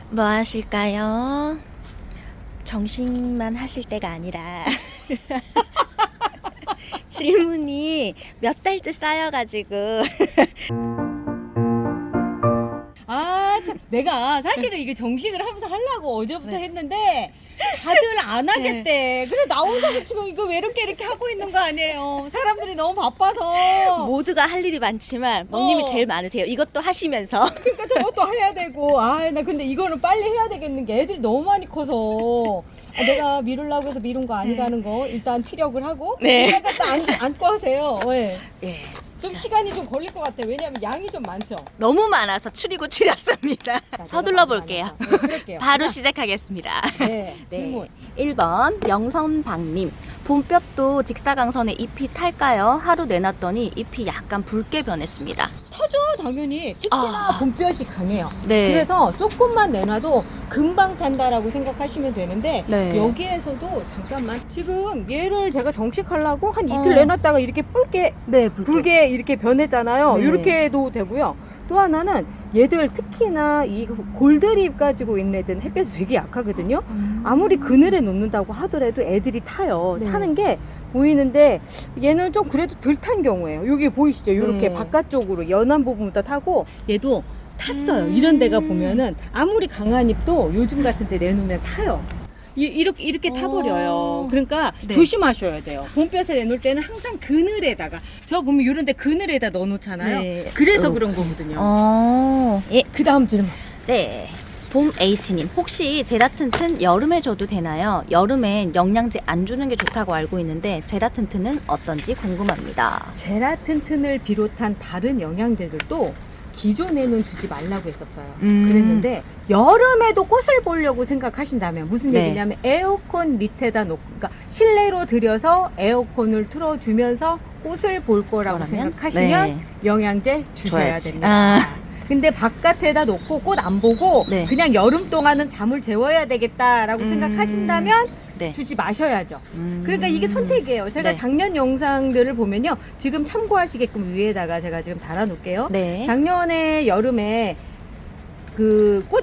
뭐 하실까요? 정식만 하실 때가 아니라 질문이 몇 달째 쌓여가지고 참, 내가 사실은 이게 정식을 하면서 하려고 어제부터 네. 했는데 다들 안 하겠대. 그래 나 혼자서 지금 이거 왜 이렇게 하고 있는 거 아니에요. 사람들이 너무 바빠서. 모두가 할 일이 많지만 멍님이 제일 많으세요. 이것도 하시면서 그러니까 저것도 해야 되고 나 근데 이거는 빨리 해야 되겠는 게 애들이 너무 많이 커서 내가 미루려고 해서 미룬 거 아니라는 거 일단 피력을 하고 네. 잠깐 딱 앉고 하세요. 네. 예, 좀 시간이 좀 걸릴 것 같아요. 왜냐하면 양이 좀 많죠. 너무 많아서 추리고 추렸습니다. 서둘러 볼게요. 네, 그럴게요. 바로 시작하겠습니다. 네, 질문. 1번 명선박님, 봄볕도 직사광선에 잎이 탈까요? 하루 내놨더니 잎이 약간 붉게 변했습니다. 타죠, 당연히. 특히나 봄볕이 강해요. 네. 그래서 조금만 내놔도 금방 탄다라고 생각하시면 되는데 네. 여기에서도 잠깐만 지금 얘를 제가 정식하려고 한 이틀 내놨다가 이렇게 붉게 네, 붉게 이렇게 변했잖아요. 네. 이렇게 해도 되고요. 또 하나는 얘들 특히나 이 골드립 가지고 있는 애들은 햇볕이 되게 약하거든요. 아무리 그늘에 놓는다고 하더라도 애들이 타요. 네. 타는 게 보이는데 얘는 좀 그래도 덜 탄 경우예요. 여기 보이시죠? 이렇게 네. 바깥쪽으로 연한 부분부터 타고 얘도 탔어요. 이런 데가 보면은 아무리 강한 잎도 요즘 같은 데 내놓으면 타요. 이렇게 타버려요. 그러니까 네. 조심하셔야 돼요. 봄볕에 내놓을 때는 항상 그늘에다가 저 보면 이런 데 그늘에다 넣어놓잖아요. 네. 그래서 그런 거거든요. 예, 그 다음 질문. 네. 봄 H님, 혹시 제라튼튼 여름에 줘도 되나요? 여름엔 영양제 안 주는 게 좋다고 알고 있는데 제라튼튼은 어떤지 궁금합니다. 제라튼튼을 비롯한 다른 영양제들도 기존에는 주지 말라고 했었어요. 음. 그랬는데 여름에도 꽃을 보려고 생각하신다면 무슨 네. 얘기냐면 에어컨 밑에다 놓고 그러니까 실내로 들여서 에어컨을 틀어주면서 꽃을 볼 거라고 그러면? 생각하시면 네. 영양제 주셔야 줘야지. 됩니다. 근데 바깥에다 놓고 꽃 안 보고 네. 그냥 여름 동안은 잠을 재워야 되겠다라고 생각하신다면 네. 주지 마셔야죠. 그러니까 이게 선택이에요. 제가 네. 작년 영상들을 보면요. 지금 참고하시게끔 위에다가 제가 지금 달아놓을게요. 네. 작년에 여름에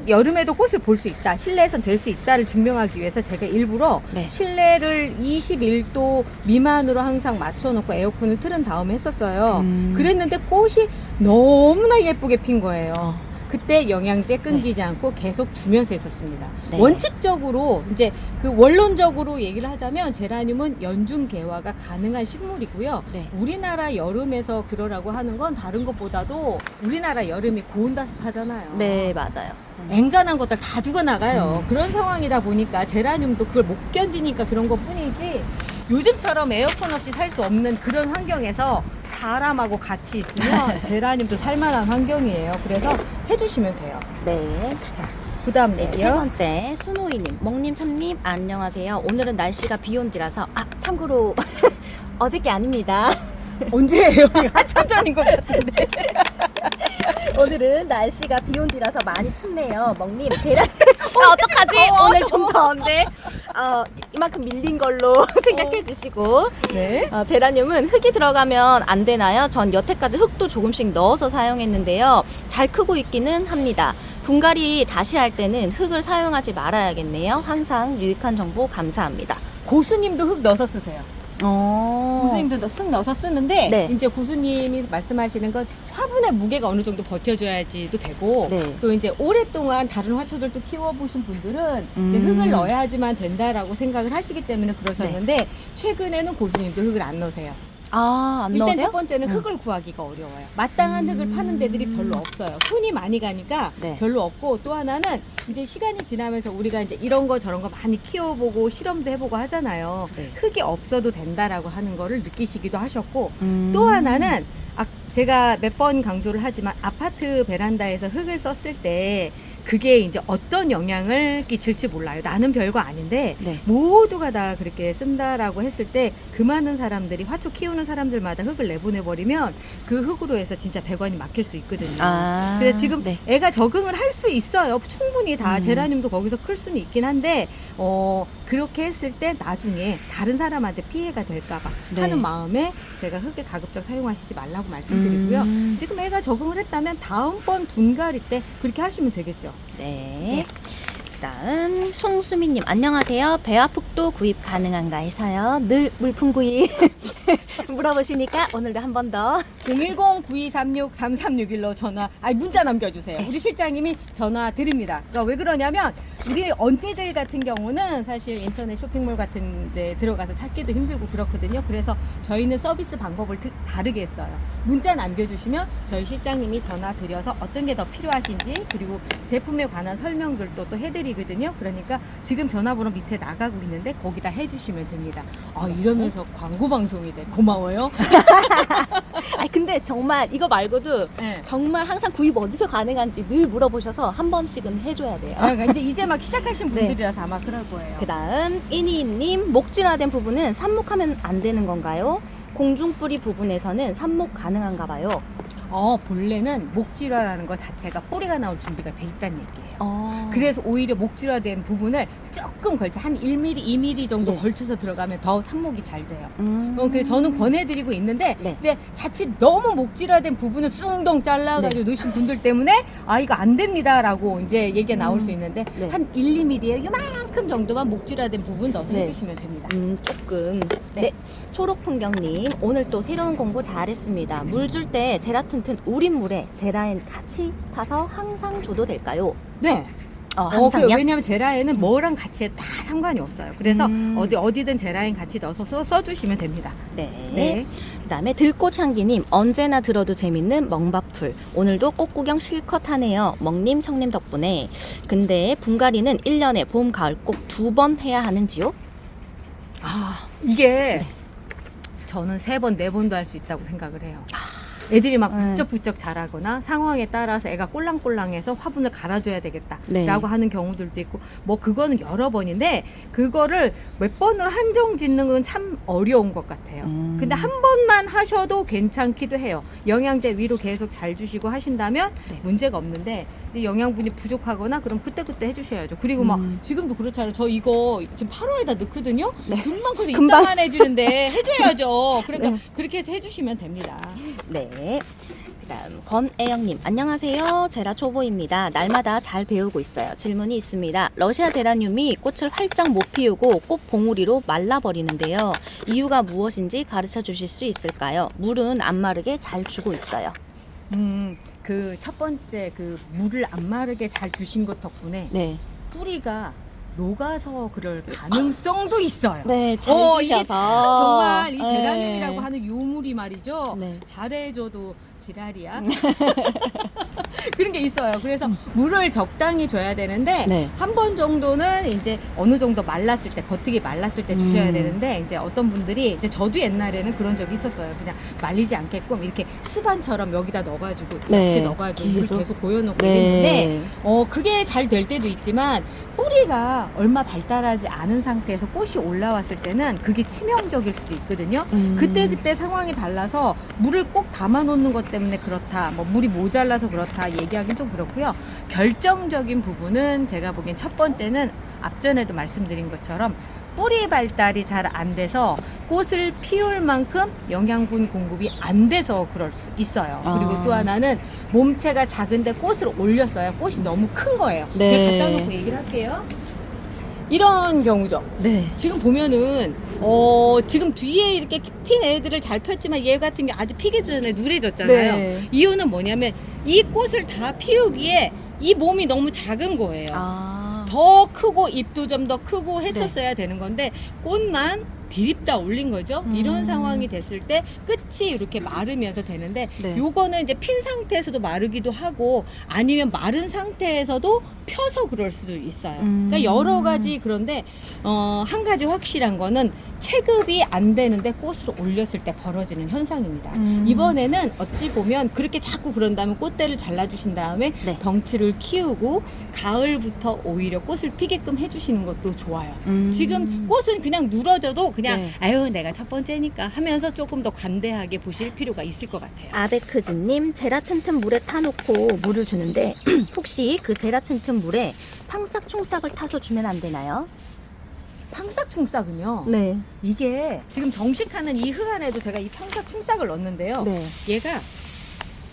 여름에도 꽃을 볼 수 있다. 실내에선 될 수 있다를 증명하기 위해서 제가 일부러 네. 실내를 21도 미만으로 항상 맞춰놓고 에어컨을 틀은 다음에 했었어요. 그랬는데 꽃이 너무나 예쁘게 핀 거예요. 그때 영양제 끊기지 않고 계속 주면서 했었습니다. 네. 원칙적으로 이제 원론적으로 얘기를 하자면 제라늄은 연중 개화가 가능한 식물이고요. 네. 우리나라 여름에서 그러라고 하는 건 다른 것보다도 우리나라 여름이 고온다습하잖아요. 네, 맞아요. 앵간한 것들 다 죽어나가요. 그런 상황이다 보니까 제라늄도 그걸 못 견디니까 그런 것 뿐이지 요즘처럼 에어컨 없이 살 수 없는 그런 환경에서 사람하고 같이 있으면 제라늄도 살만한 환경이에요. 그래서 해주시면 돼요. 네. 자, 그 다음 네, 세 얘기요. 번째 순호이님, 멍님, 참님 안녕하세요. 오늘은 날씨가 비온디라서 참고로 어저께 아닙니다. 언제예요? 한참 전인 것 같은데. 오늘은 날씨가 비온디라서 많이 춥네요. 멍님, 제라 어떡하지? 오늘 좀 더운데 이만큼 밀린 걸로 생각해 주시고 네. 제라늄은 흙이 들어가면 안 되나요? 전 여태까지 흙도 조금씩 넣어서 사용했는데요. 잘 크고 있기는 합니다. 분갈이 다시 할 때는 흙을 사용하지 말아야겠네요. 항상 유익한 정보 감사합니다. 고수님도 흙 넣어서 쓰세요. 고수님도 쓱 넣어서 쓰는데 네. 이제 고수님이 말씀하시는 건 화분의 무게가 어느 정도 버텨줘야지도 되고 네. 또 이제 오랫동안 다른 화초들도 키워보신 분들은 이제 흙을 넣어야지만 된다라고 생각을 하시기 때문에 그러셨는데 최근에는 고수님도 흙을 안 넣으세요. 안 일단 넣으세요? 첫 번째는 흙을 구하기가 어려워요. 마땅한 흙을 파는 데들이 별로 없어요. 손이 많이 가니까 네. 별로 없고 또 하나는 이제 시간이 지나면서 우리가 이제 이런 거 저런 거 많이 키워보고 실험도 해보고 하잖아요. 네. 흙이 없어도 된다라고 하는 거를 느끼시기도 하셨고 또 하나는 제가 몇 번 강조를 하지만 아파트 베란다에서 흙을 썼을 때 그게 이제 어떤 영향을 끼칠지 몰라요. 나는 별거 아닌데 네. 모두가 다 그렇게 쓴다라고 했을 때 그 많은 사람들이 화초 키우는 사람들마다 흙을 내보내버리면 그 흙으로 해서 진짜 배관이 막힐 수 있거든요. 그래서 지금 네. 애가 적응을 할 수 있어요. 충분히 다 제라늄도 거기서 클 수는 있긴 한데 그렇게 했을 때 나중에 다른 사람한테 피해가 될까봐 네. 하는 마음에 제가 흙을 가급적 사용하시지 말라고 말씀드리고요. 지금 애가 적응을 했다면 다음번 분갈이 때 그렇게 하시면 되겠죠. 네. 송수미님 안녕하세요. 배아폭도 구입 가능한가 해서요. 늘 물품 구입 물어보시니까 오늘도 한 번 더 010-9236-3361로 문자 남겨주세요. 우리 실장님이 전화 드립니다. 그러니까 왜 그러냐면 우리 언니들 같은 경우는 사실 인터넷 쇼핑몰 같은 데 들어가서 찾기도 힘들고 그렇거든요. 그래서 저희는 서비스 방법을 다르게 했어요. 문자 남겨주시면 저희 실장님이 전화 드려서 어떤 게 더 필요하신지 그리고 제품에 관한 설명들도 또 해드리거든요. 그러니까 지금 전화번호 밑에 나가고 있는데 거기다 해주시면 됩니다. 이러면서 광고 방송이 돼. 고마워요. 아니 근데 정말 이거 말고도 네. 정말 항상 구입 어디서 가능한지 늘 물어보셔서 한 번씩은 해줘야 돼요. 그러니까 이제 막 시작하신 분들이라서 아마 그럴 거예요. 그 다음 이니님 목질화된 부분은 삽목하면 안 되는 건가요? 공중뿌리 부분에서는 삽목 가능한가 봐요. 본래는 목질화라는 것 자체가 뿌리가 나올 준비가 돼 있다는 얘기예요. 그래서 오히려 목질화된 부분을 조금 걸쳐 한 1mm, 2mm 정도 네. 걸쳐서 들어가면 더 삽목이 잘 돼요. 그래서 음. 저는 권해드리고 있는데 네. 이제 자칫 너무 목질화된 부분을 숭덩 잘라가지고 넣으신 분들 때문에 이거 안 됩니다라고 이제 얘기가 나올 수 있는데 네. 한 1, 2mm에 요만큼 정도만 목질화된 부분 넣어서 네. 해주시면 됩니다. 조금. 네. 네. 초록풍경님 오늘 또 새로운 공부 잘했습니다. 물 줄 때 제라튼튼 우린 물에 제라엔 같이 타서 항상 줘도 될까요? 네. 항상요? 왜냐면 제라엔은 뭐랑 같이 다 상관이 없어요. 그래서 어디든 제라엔 같이 넣어서 써주시면 됩니다. 네. 그다음에 들꽃향기님 언제나 들어도 재밌는 멍바풀 오늘도 꽃구경 실컷 하네요. 멍님 청님 덕분에. 근데 분갈이는 1년에 봄 가을 꼭 2번 해야 하는지요? 이게 저는 3번, 4번도 할 수 있다고 생각을 해요. 애들이 막 네. 부쩍부쩍 자라거나 상황에 따라서 애가 꼴랑꼴랑해서 화분을 갈아줘야 되겠다 네. 라고 하는 경우들도 있고 그거는 여러 번인데 그거를 몇 번으로 한정 짓는 건 참 어려운 것 같아요. 근데 한 번만 하셔도 괜찮기도 해요. 영양제 위로 계속 잘 주시고 하신다면 네. 문제가 없는데 이제 영양분이 부족하거나 그럼 그때그때 해주셔야죠. 그리고 막 지금도 그렇잖아요. 저 이거 지금 8호에다 넣거든요. 네. 금방 커서 금방. 이따만 해주는데 해줘야죠. 그러니까 네. 그렇게 해서 해주시면 됩니다. 네. 그다음 권애영님 안녕하세요. 제라 초보입니다. 날마다 잘 배우고 있어요. 질문이 있습니다. 러시아 제라늄이 꽃을 활짝 못 피우고 꽃 봉우리로 말라버리는데요. 이유가 무엇인지 가르쳐 주실 수 있을까요? 물은 안 마르게 잘 주고 있어요. 그 첫 번째 그 물을 안 마르게 잘 주신 것 덕분에 네. 뿌리가 녹아서 그럴 가능성도 있어요. 네, 잘 이게 주셔서 정말 이 네. 제라늄이라고 하는 요물이 말이죠. 네. 잘해줘도 지랄이야. 그런 게 있어요. 그래서 물을 적당히 줘야 되는데 네. 한 번 정도는 이제 어느 정도 말랐을 때 겉흙이 말랐을 때 주셔야 되는데 이제 어떤 분들이 이제 저도 옛날에는 그런 적이 있었어요. 그냥 말리지 않게끔 이렇게 수반처럼 여기다 넣어가지고 네. 이렇게 넣어가지고 물 계속. 계속 고여놓고 네. 이랬는데 그게 잘 될 때도 있지만 뿌리가 얼마 발달하지 않은 상태에서 꽃이 올라왔을 때는 그게 치명적일 수도 있거든요. 그때 상황이 달라서 물을 꼭 담아 놓는 것 때문에 그렇다, 물이 모자라서 그렇다 얘기하기는 좀 그렇고요. 결정적인 부분은 제가 보기엔 첫 번째는 앞전에도 말씀드린 것처럼 뿌리 발달이 잘 안 돼서 꽃을 피울 만큼 영양분 공급이 안 돼서 그럴 수 있어요. 그리고 또 하나는 몸체가 작은데 꽃을 올렸어요. 꽃이 너무 큰 거예요. 네. 제가 갖다 놓고 얘기를 할게요. 이런 경우죠. 네. 지금 보면은 지금 뒤에 이렇게 핀 애들을 잘 폈지만 얘 같은 게 아직 피기 전에 누래졌잖아요. 네. 이유는 뭐냐면 이 꽃을 다 피우기에 이 몸이 너무 작은 거예요. 더 크고 잎도 좀 더 크고 했었어야 되는 건데 꽃만 디립다 올린 거죠. 이런 상황이 됐을 때 끝이 이렇게 마르면서 되는데 네. 요거는 이제 핀 상태에서도 마르기도 하고 아니면 마른 상태에서도 펴서 그럴 수도 있어요. 그러니까 여러 가지. 그런데 한 가지 확실한 거는 체급이 안 되는데 꽃을 올렸을 때 벌어지는 현상입니다. 이번에는 어찌 보면 그렇게 자꾸 그런 다음에 꽃대를 잘라주신 다음에 네. 덩치를 키우고 가을부터 오히려 꽃을 피게끔 해주시는 것도 좋아요. 지금 꽃은 그냥 누러져도 그냥 네. 아유 내가 첫 번째니까 하면서 조금 더 관대하게 보실 필요가 있을 것 같아요. 아베크즈님 제라튼튼 물에 타놓고 물을 주는데 혹시 그 제라튼튼 물에 팡싹충싹을 타서 주면 안 되나요? 팡싹충싹은요. 네. 이게 지금 정식하는 이 흙 안에도 제가 이 팡싹충싹을 넣었는데요. 네. 얘가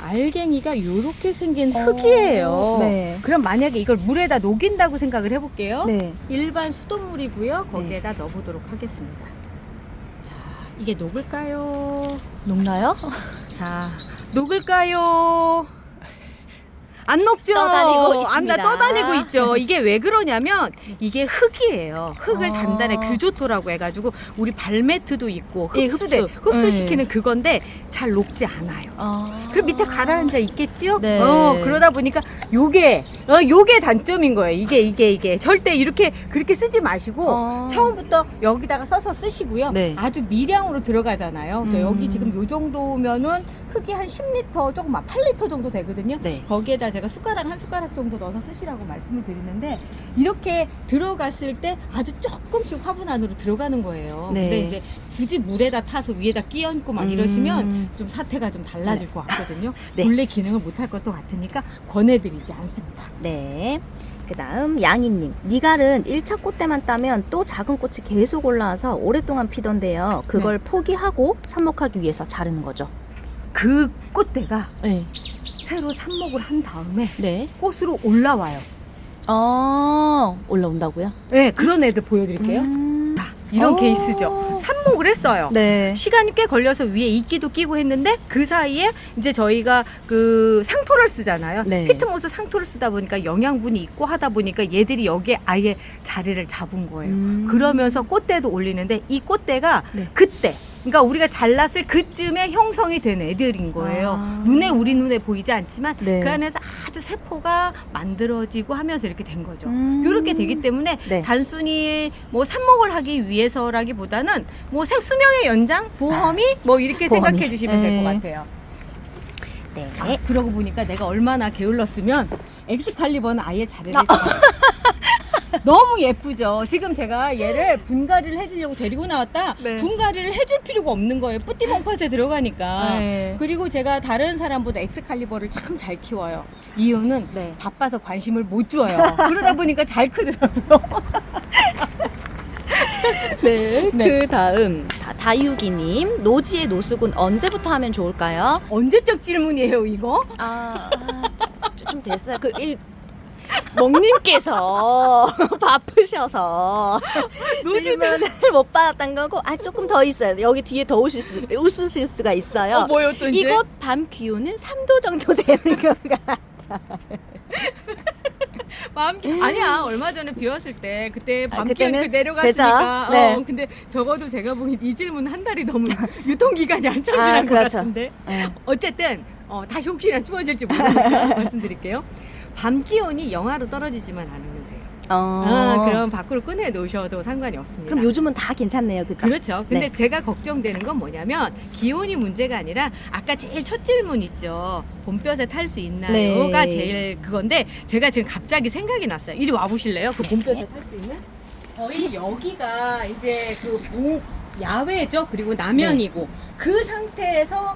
알갱이가 이렇게 생긴 흙이에요. 네. 그럼 만약에 이걸 물에다 녹인다고 생각을 해볼게요. 네. 일반 수돗물이고요. 거기에다 넣어보도록 하겠습니다. 자, 이게 녹을까요? 녹나요? 자, 녹을까요? 안 녹죠? 떠다니고 안 있습니다. 떠다니고 있죠. 이게 왜 그러냐면 이게 흙이에요. 흙을 아. 단단히 규조토라고 해가지고 우리 발매트도 있고 예, 흡수돼 흡수. 흡수시키는 그건데 잘 녹지 않아요. 그럼 밑에 가라앉아 있겠지요? 네. 그러다 보니까 요게 단점인 거예요. 이게 절대 이렇게 그렇게 쓰지 마시고 처음부터 여기다가 써서 쓰시고요. 네. 아주 미량으로 들어가잖아요. 저 여기 음. 지금 요 정도면은 흙이 한 10리터 조금 8리터 정도 되거든요. 네. 거기에다 제가 숟가락 한 숟가락 정도 넣어서 쓰시라고 말씀을 드리는데 이렇게 들어갔을 때 아주 조금씩 화분 안으로 들어가는 거예요. 네. 근데 이제 굳이 물에다 타서 위에다 끼얹고 막 이러시면 좀 사태가 좀 달라질 것 같거든요. 네. 본래 기능을 못할 것도 같으니까 권해드리지 않습니다. 네. 그 다음 양이님, 니갈은 1차 꽃대만 따면 또 작은 꽃이 계속 올라와서 오랫동안 피던데요. 그걸 포기하고 삽목하기 위해서 자르는 거죠. 그 꽃대가 네. 새로 삽목을 한 다음에 네. 꽃으로 올라와요. 올라온다고요? 네, 그런 애들 보여드릴게요. 이런 오. 케이스죠. 삽목을 했어요. 네. 시간이 꽤 걸려서 위에 이끼도 끼고 했는데 그 사이에 이제 저희가 그 상토를 쓰잖아요. 네. 피트모스 상토를 쓰다 보니까 영양분이 있고 하다 보니까 얘들이 여기에 아예 자리를 잡은 거예요. 그러면서 꽃대도 올리는데 이 꽃대가 네. 그때 그러니까 우리가 잘랐을 그쯤에 형성이 된 애들인 거예요. 아. 우리 눈에 보이지 않지만 네. 그 안에서 아주 세포가 만들어지고 하면서 이렇게 된 거죠. 음. 이렇게 되기 때문에 네. 단순히 뭐 삽목을 하기 위해서라기보다는 뭐 수명의 연장, 보험이 뭐 이렇게 보험이. 생각해 주시면 될 것 네. 같아요. 네. 그러고 보니까 내가 얼마나 게을렀으면 엑스칼리버는 아예 자리를 너무 예쁘죠. 지금 제가 얘를 분갈이를 해주려고 데리고 나왔다. 네. 분갈이를 해줄 필요가 없는 거예요. 뿌띠몽팟에 들어가니까. 네. 그리고 제가 다른 사람보다 엑스칼리버를 참 잘 키워요. 이유는 네. 바빠서 관심을 못 줘요. 그러다 보니까 잘 크더라고요. 네. 네. 그 다음 다유기님, 노지의 노숙은 언제부터 하면 좋을까요? 언제적 질문이에요, 이거? 좀 됐어요. 멍님께서 바쁘셔서 질문을 못 받았던 거고, 조금 더 있어요. 여기 뒤에 더 웃으실 수가 있어요. 뭐요, 또 이제? 이곳 밤 기온은 3도 정도 되는 건가? 아니야, 얼마 전에 비 왔을 때 그때 밤 그때는 기온 내려갔으니까. 되죠? 네. 근데 적어도 제가 보기엔 이 질문 한 달이 넘은 유통기간이 한참 지난 것 그렇죠. 같은데. 네. 어쨌든 다시 혹시나 추워질지 모르니까 말씀드릴게요. 밤 기온이 영하로 떨어지지만 않으면 돼요. 그럼 밖으로 꺼내 놓으셔도 상관이 없습니다. 그럼 요즘은 다 괜찮네요, 그죠? 그렇죠. 근데 네. 제가 걱정되는 건 뭐냐면 기온이 문제가 아니라 아까 제일 첫 질문 있죠. 봄볕에 탈 수 있나요?가 네. 제일 그건데 제가 지금 갑자기 생각이 났어요. 이리 와 보실래요? 그 봄볕에 탈 수 있는? 이 여기가 이제 야외죠. 그리고 남향이고 그 상태에서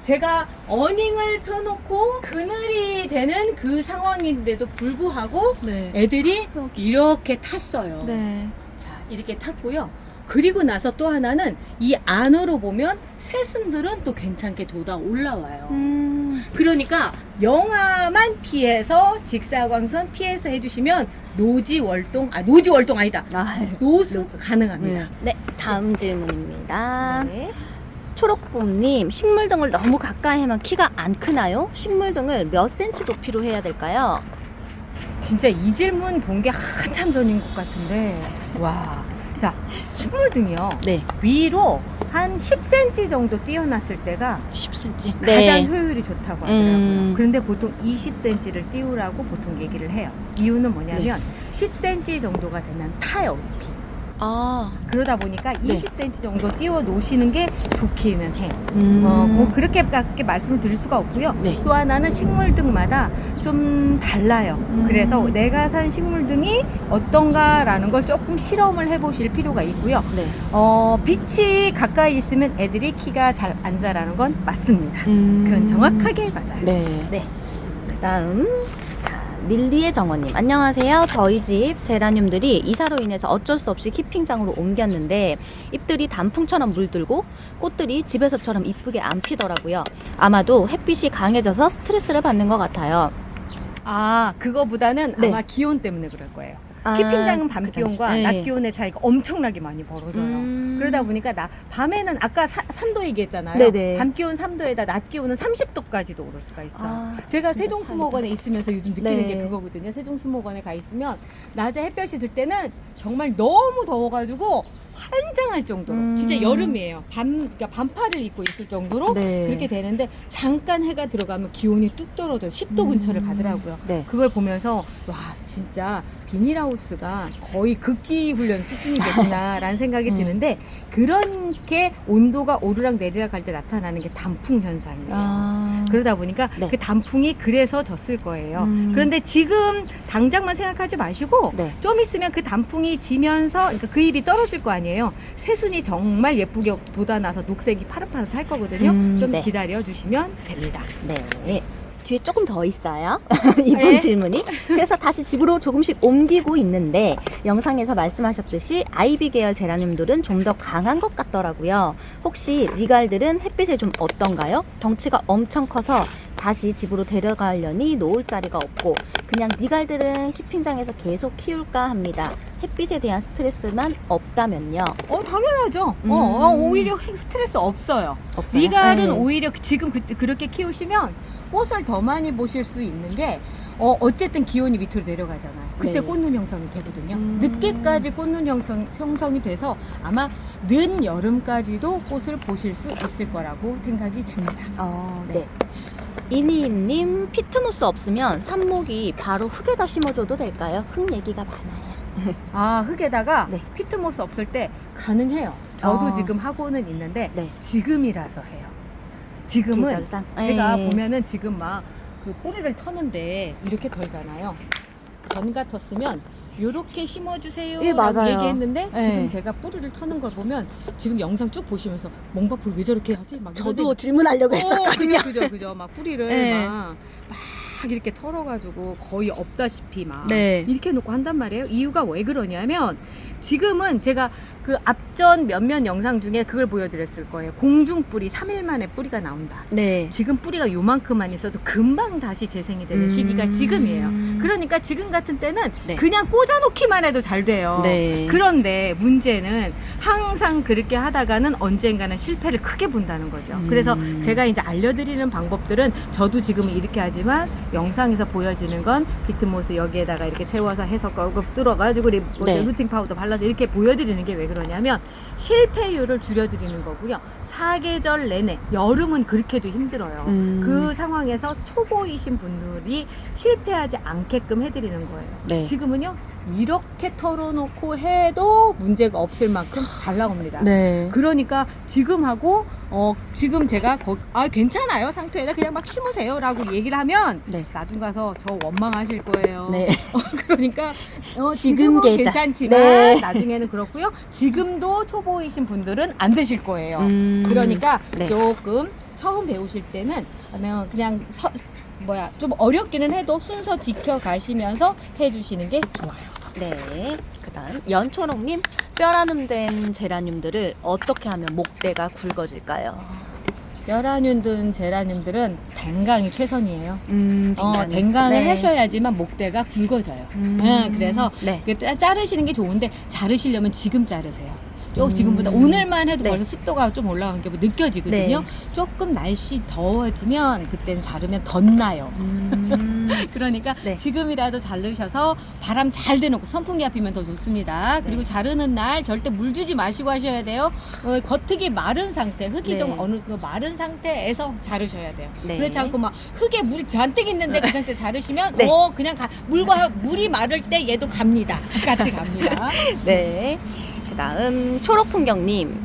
제가 어닝을 펴놓고 그늘이 되는 그 상황인데도 불구하고 네. 애들이 이렇게 탔어요. 네. 자, 이렇게 탔고요. 그리고 나서 또 하나는 이 안으로 보면 새순들은 또 괜찮게 돋아 올라와요. 그러니까 영하만 피해서 직사광선 피해서 해주시면 노지 월동 아니다. 노숙 가능합니다. 네, 다음 질문입니다. 네. 초록봄님, 식물등을 너무 가까이 하면 키가 안 크나요? 식물등을 몇 cm 높이로 해야 될까요? 진짜 이 질문 본 게 한참 전인 것 같은데 와. 자, 식물등이요. 네. 위로 한 10cm 정도 띄워놨을 때가 10cm. 가장 효율이 좋다고 하더라고요. 네. 그런데 보통 20cm를 띄우라고 보통 얘기를 해요. 이유는 뭐냐면 10cm 정도가 되면 타요, 잎이. 그러다 보니까 네. 20cm 정도 띄워 놓으시는 게 좋기는 해요. 그렇게밖에 말씀을 드릴 수가 없고요. 네. 또 하나는 식물등마다 좀 달라요. 그래서 내가 산 식물등이 어떤가라는 걸 조금 실험을 해보실 필요가 있고요. 네. 빛이 가까이 있으면 애들이 키가 잘 안 자라는 건 맞습니다. 그건 정확하게 맞아요. 네. 그 다음. 닐리의 정원님 안녕하세요. 저희 집 제라늄들이 이사로 인해서 어쩔 수 없이 키핑장으로 옮겼는데 잎들이 단풍처럼 물들고 꽃들이 집에서처럼 이쁘게 안 피더라고요. 아마도 햇빛이 강해져서 스트레스를 받는 것 같아요. 아, 그거보다는 네. 아마 기온 때문에 그럴 거예요. 아, 키핑장은 밤 기온과 네. 낮 기온의 차이가 엄청나게 많이 벌어져요. 그러다 보니까 밤에는 아까 3도 얘기했잖아요. 네네. 밤 기온 3도에다 낮 기온은 30도까지도 오를 수가 있어요. 아, 제가 진짜 세종수목원에 있으면서 요즘 느끼는 네. 게 그거거든요. 세종수목원에 가 있으면 낮에 햇볕이 들 때는 정말 너무 더워가지고 환장할 정도로 진짜 여름이에요. 그러니까 반팔을 입고 있을 정도로 네. 그렇게 되는데 잠깐 해가 들어가면 기온이 뚝 떨어져 10도 근처를 가더라고요. 네. 그걸 보면서 와 진짜 비닐하우스가 거의 극기 훈련 수준이겠구나라는 생각이 드는데 그렇게 온도가 오르락 내리락 할 때 나타나는 게 단풍 현상이에요. 아, 그러다 보니까 네. 그 단풍이 그래서 졌을 거예요. 음. 그런데 지금 당장만 생각하지 마시고 네. 좀 있으면 그 단풍이 지면서 그러니까 그 잎이 떨어질 거 아니에요. 새순이 정말 예쁘게 돋아나서 녹색이 파릇파릇할 거거든요. 좀 네. 기다려 주시면 됩니다. 네. 뒤에 조금 더 있어요. 이번 네. 질문이. 그래서 다시 집으로 조금씩 옮기고 있는데 영상에서 말씀하셨듯이 아이비 계열 제라늄들은 좀 더 강한 것 같더라고요. 혹시 리갈들은 햇빛에 좀 어떤가요? 덩치가 엄청 커서 다시 집으로 데려가려니 놓을 자리가 없고 그냥 리갈들은 키핑장에서 계속 키울까 합니다. 햇빛에 대한 스트레스만 없다면요. 당연하죠. 오히려 스트레스 없어요. 없어요? 리갈은 네. 오히려 지금 그렇게 키우시면 꽃을 더 많이 보실 수 있는 게 어쨌든 기온이 밑으로 내려가잖아요. 그때 네. 꽃눈 형성이 되거든요. 늦게까지 꽃눈 형성이 돼서 아마 늦 여름까지도 꽃을 보실 수 있을 거라고 생각이 됩니다. 네. 이니임님, 피트모스 없으면 삽목이 바로 흙에다 심어줘도 될까요? 흙 얘기가 많아요. 흙에다가 네. 피트모스 없을 때 가능해요. 저도 어. 지금 하고는 있는데 네. 지금이라서 해요. 지금은 계절상. 제가 네. 보면은 지금 막 그 뿌리를 터는데 이렇게 털잖아요. 전 같았으면 요렇게 심어주세요 예, 라고 맞아요. 얘기했는데 네. 지금 제가 뿌리를 터는 걸 보면 지금 영상 쭉 보시면서 멍박풀 왜 저렇게 하지? 막 저도 질문하려고 했었거든요. 그죠. 막 뿌리를 네. 막 이렇게 털어가지고 거의 없다시피 막 네. 이렇게 해놓고 한단 말이에요. 이유가 왜 그러냐면 지금은 제가 그 앞전 몇몇 영상 중에 그걸 보여드렸을 거예요. 공중뿌리 3일 만에 뿌리가 나온다. 네. 지금 뿌리가 요만큼만 있어도 금방 다시 재생이 되는 시기가 지금이에요. 그러니까 지금 같은 때는 네. 그냥 꽂아놓기만 해도 잘 돼요. 네. 그런데 문제는 항상 그렇게 하다가는 언젠가는 실패를 크게 본다는 거죠. 그래서 제가 이제 알려드리는 방법들은 저도 지금은 이렇게 하지만 영상에서 보여지는 건 비트모스 여기에다가 이렇게 채워서 해석하고 뚫어가지고 네. 루팅 파우더 발라서 이렇게 보여드리는 게 왜 그러냐면 실패율을 줄여드리는 거고요. 사계절 내내 여름은 그렇게도 힘들어요. 그 상황에서 초보이신 분들이 실패하지 않게끔 해드리는 거예요. 네. 지금은요 이렇게 털어놓고 해도 문제가 없을 만큼 잘 나옵니다. 네. 그러니까 지금하고 지금 제가 괜찮아요 상토에다 그냥 막 심으세요 라고 얘기를 하면 네. 나중 가서 저 원망하실 거예요. 네. 그러니까 지금 지금은 계좌. 괜찮지만 네. 나중에는 그렇고요. 지금도 초보이신 분들은 안 되실 거예요. 음. 그러니까 네. 조금 처음 배우실 때는 그냥 좀 어렵기는 해도 순서 지켜가시면서 해주시는 게 좋아요. 네. 그다음 연초롱님, 뼈라눔된 제라늄들을 어떻게 하면 목대가 굵어질까요? 뼈라늄 제라늄들은 댕강이 최선이에요. 댕강이. 댕강을 네. 하셔야지만 목대가 굵어져요. 그래서 네. 자르시는 게 좋은데 자르시려면 지금 자르세요. 지금보다 음. 오늘만 해도 네. 벌써 습도가 좀 올라간 게 느껴지거든요. 네. 조금 날씨 더워지면 그때는 자르면 덧나요. 그러니까 네. 지금이라도 자르셔서 바람 잘 대놓고 선풍기 앞이면 더 좋습니다. 그리고 네. 자르는 날 절대 물 주지 마시고 하셔야 돼요. 겉흙이 마른 상태, 흙이 네. 좀 어느 정도 마른 상태에서 자르셔야 돼요. 네. 그렇지 않고 막 흙에 물이 잔뜩 있는데 그 상태 자르시면 네. 그냥 물이 마를 때 얘도 갑니다. 같이 갑니다. 네. 그다음 초록풍경님,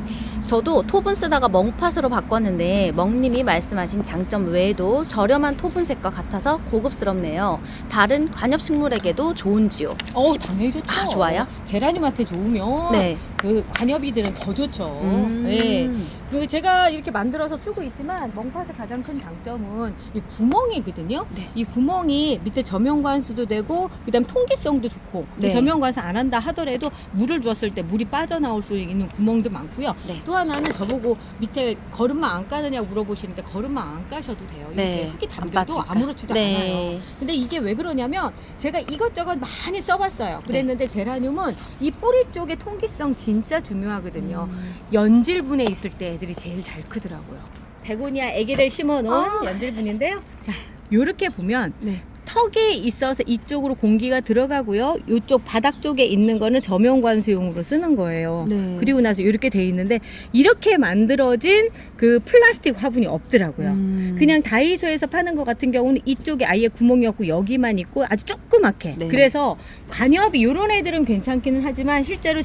저도 톱은 쓰다가 멍팥으로 바꿨는데 멍님이 말씀하신 장점 외에도 저렴한 톱은색과 같아서 고급스럽네요. 다른 관엽식물에게도 좋은지요? 당연히 좋죠. 좋아요? 제라늄한테 좋으면 네. 그 관엽이들은 더 좋죠. 예. 그 제가 이렇게 만들어서 쓰고 있지만 멍팟의 가장 큰 장점은 이 구멍이거든요. 네. 이 구멍이 밑에 저면관수도 되고 그다음 통기성도 좋고 네. 저면관수 안 한다 하더라도 물을 주었을 때 물이 빠져나올 수 있는 구멍도 많고요. 네. 또 하나는 저보고 밑에 거름망 안 까느냐고 물어보시는데 거름망 안 까셔도 돼요. 이렇게 네. 흙이 안 담겨도 빠지니까. 아무렇지도 네. 않아요. 근데 이게 왜 그러냐면 제가 이것저것 많이 써봤어요. 그랬는데 제라늄은 이 뿌리 쪽에 통기성 진짜 중요하거든요. 연질분에 있을 때 애들이 제일 잘 크더라고요. 베고니아 애기를 심어놓은 연질분인데요. 자, 요렇게 보면 네. 턱에 있어서 이쪽으로 공기가 들어가고요. 이쪽 바닥 쪽에 있는 거는 저면관수용으로 쓰는 거예요. 네. 그리고 나서 이렇게 돼 있는데 이렇게 만들어진 그 플라스틱 화분이 없더라고요. 그냥 다이소에서 파는 것 같은 경우는 이쪽에 아예 구멍이 없고 여기만 있고 아주 조그맣게. 네. 그래서 관엽이 이런 애들은 괜찮기는 하지만 실제로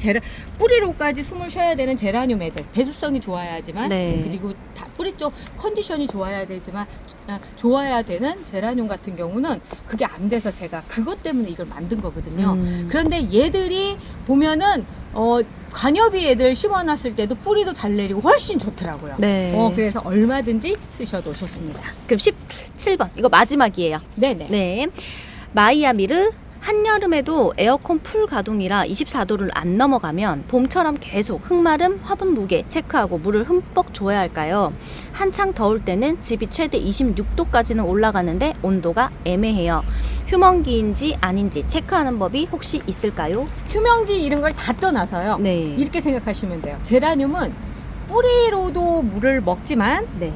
뿌리로까지 숨을 쉬어야 되는 제라늄 애들 배수성이 좋아야지만 네. 그리고 다 뿌리 쪽 컨디션이 좋아야 되지만 좋아야 되는 제라늄 같은 경우는 그게 안 돼서 제가 그것 때문에 이걸 만든 거거든요. 그런데 얘들이 보면은 관엽이 애들 심어놨을 때도 뿌리도 잘 내리고 훨씬 좋더라고요. 네. 그래서 얼마든지 쓰셔도 좋습니다. 그럼 17번. 이거 마지막이에요. 네네. 네. 마이아미르 한여름에도 에어컨 풀 가동이라 24도를 안 넘어가면 봄처럼 계속 흙마름, 화분 무게 체크하고 물을 흠뻑 줘야 할까요? 한창 더울 때는 집이 최대 26도까지는 올라가는데 온도가 애매해요. 휴먼기인지 아닌지 체크하는 법이 혹시 있을까요? 휴명기 이런 걸 다 떠나서요. 네. 이렇게 생각하시면 돼요. 제라늄은 뿌리로도 물을 먹지만 네.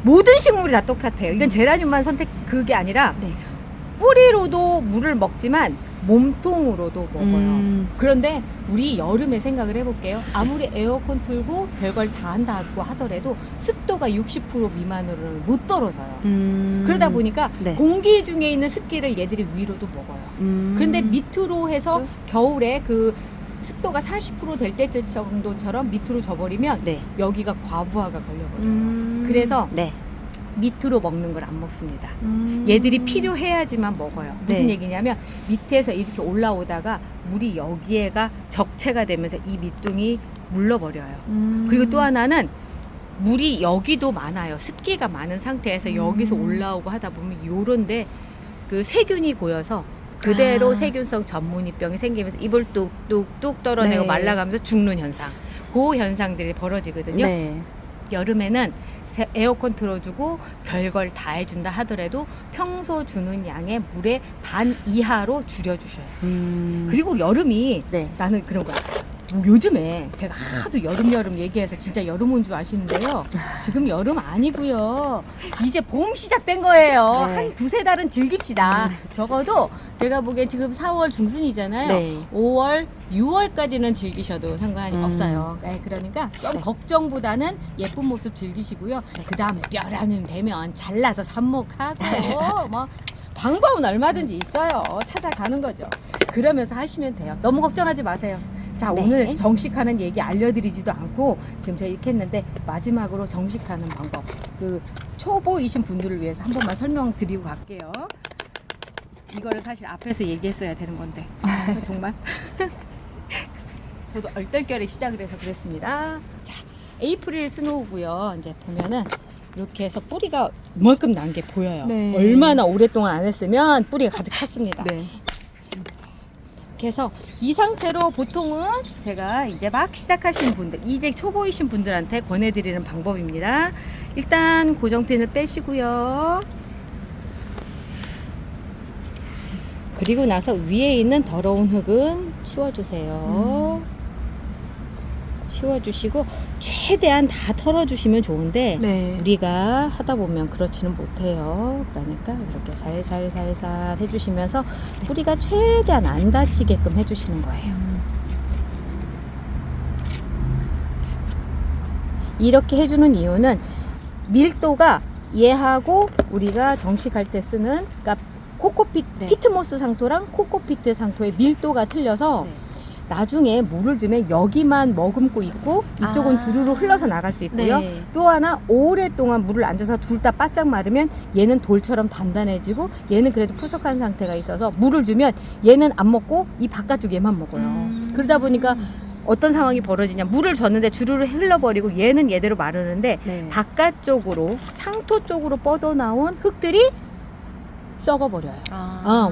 모든 식물이 다 똑같아요. 이건 제라늄만 그게 아니라 네. 뿌리로도 물을 먹지만 몸통으로도 먹어요. 그런데 우리 여름에 생각을 해볼게요. 아무리 에어컨 틀고 별걸 다 한다고 하더라도 습도가 60% 미만으로는 못 떨어져요. 그러다 보니까 네. 공기 중에 있는 습기를 얘들이 위로도 먹어요. 그런데 밑으로 해서 겨울에 그 습도가 40% 될 때 정도처럼 밑으로 져버리면 네. 여기가 과부하가 걸려버려요. 그래서 네. 밑으로 먹는 걸 안 먹습니다. 얘들이 필요해야지만 먹어요. 무슨 네. 얘기냐면 밑에서 이렇게 올라오다가 물이 여기에가 적체가 되면서 이 밑둥이 물러버려요. 그리고 또 하나는 물이 여기도 많아요. 습기가 많은 상태에서 여기서 올라오고 하다 보면 요런데 그 세균이 고여서 그대로 세균성 전문이병이 생기면서 입을 뚝뚝뚝 떨어내고 네. 말라가면서 죽는 현상. 그 현상들이 벌어지거든요. 네. 여름에는 에어컨 틀어주고 별걸 다 해준다 하더라도 평소 주는 양의 물의 반 이하로 줄여주셔요. 그리고 여름이 네. 나는 그런 거야. 요즘에 제가 하도 여름 얘기해서 진짜 여름 온 줄 아시는데요. 지금 여름 아니고요. 이제 봄 시작된 거예요. 네. 한 두세 달은 즐깁시다. 적어도 제가 보기엔 지금 4월 중순이잖아요. 네. 5월, 6월까지는 즐기셔도 상관이 없어요. 네, 그러니까 좀 네. 걱정보다는 예쁜 모습 즐기시고요. 그 다음에 뼈라는 되면 잘라서 삽목하고 뭐 방법은 얼마든지 있어요. 찾아가는 거죠. 그러면서 하시면 돼요. 너무 걱정하지 마세요. 자, 네. 오늘 정식하는 얘기 알려드리지도 않고 지금 저희 이렇게 했는데 마지막으로 정식하는 방법, 그 초보이신 분들을 위해서 한 번만 설명드리고 갈게요. 이거를 사실 앞에서 얘기했어야 되는 건데 정말 저도 얼떨결에 시작을 해서 그랬습니다. 자, 에이프릴 스노우고요. 이제 보면은 이렇게 해서 뿌리가 이만큼 난 게 보여요. 네. 얼마나 오랫동안 안 했으면 뿌리가 가득 찼습니다. 네. 그래서 이 상태로 보통은 제가 이제 막 시작하시는 분들, 이제 초보이신 분들한테 권해드리는 방법입니다. 일단 고정핀을 빼시고요. 그리고 나서 위에 있는 더러운 흙은 치워주세요. 치워주시고 최대한 다 털어주시면 좋은데 네. 우리가 하다 보면 그렇지는 못해요. 그러니까 이렇게 살살살살 해주시면서 뿌리가 최대한 안 다치게끔 해주시는 거예요. 이렇게 해주는 이유는 밀도가 얘하고 우리가 정식할 때 쓰는 그러니까 네. 피트모스 상토랑 코코피트 상토의 밀도가 틀려서 네. 나중에 물을 주면 여기만 머금고 있고 이쪽은 아. 주르르 흘러서 나갈 수 있고요. 네. 또 하나 오랫동안 물을 안 줘서 둘 다 바짝 마르면 얘는 돌처럼 단단해지고 얘는 그래도 푸석한 상태가 있어서 물을 주면 얘는 안 먹고 이 바깥쪽 얘만 먹어요. 그러다 보니까 어떤 상황이 벌어지냐. 물을 줬는데 주르르 흘러버리고 얘는 얘대로 마르는데 네. 바깥쪽으로 상토 쪽으로 뻗어나온 흙들이 썩어버려요.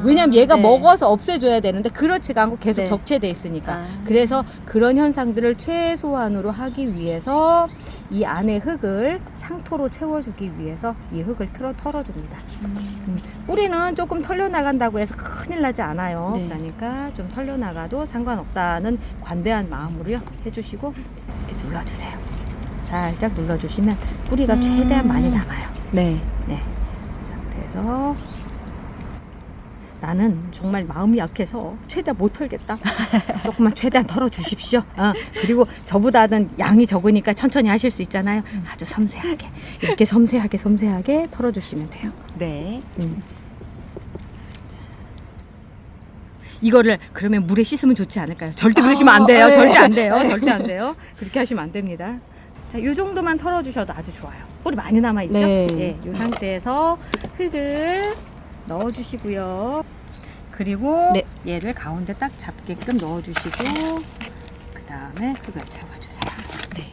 왜냐면 얘가 네. 먹어서 없애줘야 되는데 그렇지가 않고 계속 네. 적체돼 있으니까. 아. 그래서 그런 현상들을 최소한으로 하기 위해서 이 안에 흙을 상토로 채워주기 위해서 이 흙을 털어줍니다. 뿌리는 조금 털려나간다고 해서 큰일 나지 않아요. 네. 그러니까 좀 털려나가도 상관없다는 관대한 마음으로요 해주시고 이렇게 눌러주세요. 살짝 눌러주시면 뿌리가 최대한 많이 남아요. 네. 네. 이 상태에서 나는 정말 마음이 약해서 최대한 못 털겠다. 조금만 최대한 털어주십시오. 그리고 저보다는 양이 적으니까 천천히 하실 수 있잖아요. 아주 섬세하게 이렇게 섬세하게 털어주시면 돼요. 네. 이거를 그러면 물에 씻으면 좋지 않을까요? 절대 그러시면 안 돼요. 네. 절대 안 돼요. 절대 안 돼요. 그렇게 하시면 안 됩니다. 자, 이 정도만 털어주셔도 아주 좋아요. 뿌리 많이 남아 있죠? 네. 예, 이 상태에서 흙을 넣어주시고요. 그리고 네. 얘를 가운데 딱 잡게끔 넣어주시고 그 다음에 흙을 채워주세요. 네.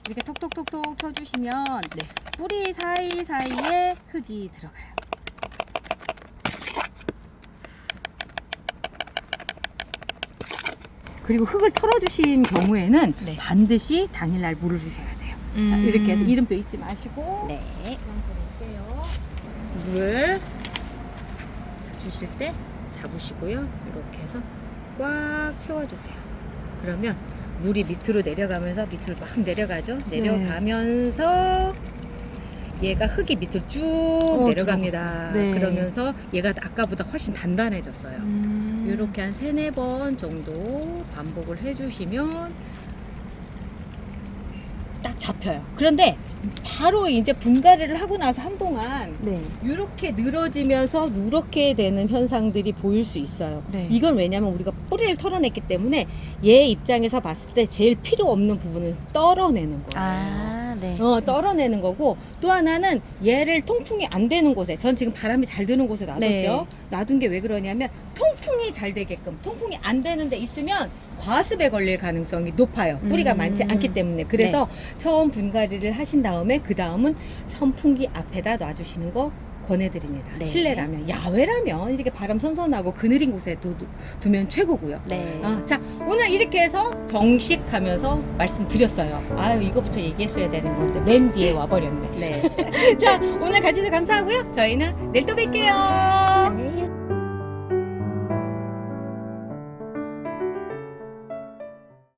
이렇게 톡톡톡톡 쳐주시면 뿌리 사이사이에 흙이 들어가요. 그리고 흙을 털어주신 경우에는 네. 반드시 당일날 물을 주셔야 돼요. 자, 이렇게 해서 이름표 잊지 마시고 네. 볼게요. 물을 주실 때 잡으시고요. 이렇게 해서 꽉 채워주세요. 그러면 물이 밑으로 내려가면서 밑으로 막 내려가죠. 내려가면서 얘가 흙이 밑으로 쭉 내려갑니다. 들어갔어요. 네. 그러면서 얘가 아까보다 훨씬 단단해졌어요. 이렇게 한 3-4번 정도 반복을 해주시면 딱 잡혀요. 그런데 바로 이제 분갈이를 하고 나서 한동안 네. 이렇게 늘어지면서 누렇게 되는 현상들이 보일 수 있어요. 네. 이건 왜냐면 우리가 뿌리를 털어냈기 때문에 얘 입장에서 봤을 때 제일 필요 없는 부분을 떨어내는 거예요. 네. 떨어내는 거고, 또 하나는 얘를 통풍이 안 되는 곳에, 전 지금 바람이 잘 드는 곳에 놔뒀죠. 네. 놔둔 게 왜 그러냐면 통풍이 잘 되게끔. 통풍이 안 되는 데 있으면 과습에 걸릴 가능성이 높아요. 뿌리가 많지 않기 때문에. 그래서 처음 분갈이를 하신 다음에 그 다음은 선풍기 앞에다 놔주시는 거 권해드립니다. 네. 실내라면. 야외라면 이렇게 바람 선선하고 그늘인 곳에 두면 최고고요. 네. 자, 오늘 이렇게 해서 정식하면서 말씀드렸어요. 아유, 이거부터 얘기했어야 되는 건데 맨 뒤에 와버렸네. 네. 자, 오늘 같이 해서 감사하고요. 저희는 내일 또 뵐게요. 네.